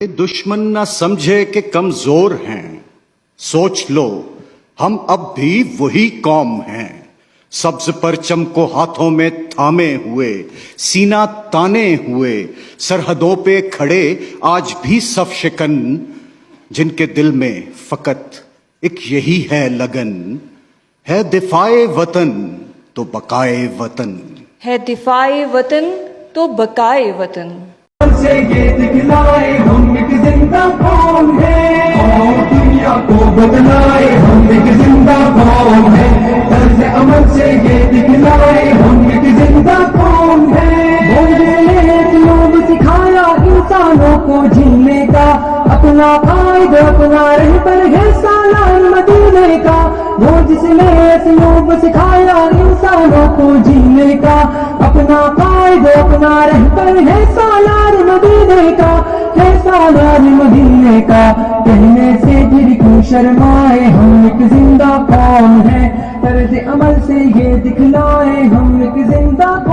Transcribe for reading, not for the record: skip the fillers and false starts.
دشمن نہ سمجھے کہ کمزور ہیں، سوچ لو ہم اب بھی وہی قوم ہیں، سبز پرچم کو ہاتھوں میں تھامے ہوئے، سینہ تانے ہوئے، سرحدوں پہ کھڑے آج بھی صف شکن، جن کے دل میں فقط ایک یہی ہے لگن، ہے دفاع وطن تو بقائے وطن، ہے دفاع وطن تو بقائے وطن۔ سے یہ دکھلائے ہم ایک زندہ قوم ہے، اور دنیا کو بتلائے ہم ایک زندہ قوم ہے، طرز عمل سے یہ دکھلائے ہم ایک زندہ قوم ہے۔ لوگ سکھایا انسانوں کو جینے کا، اپنا قائد اپنا رہبر ہے سالار مدینے کا، وہ جس نے اسلوب سکھایا انسانوں کو جینے کا، اپنا قائد اپنا رہبر ہے سالار مدینے کا، ہے سالار مدینے کا، کہنے سے پھر کیوں شرمائے ہم ایک زندہ قوم ہے، طرز عمل سے یہ دکھلائے ہم ایک زندہ قوم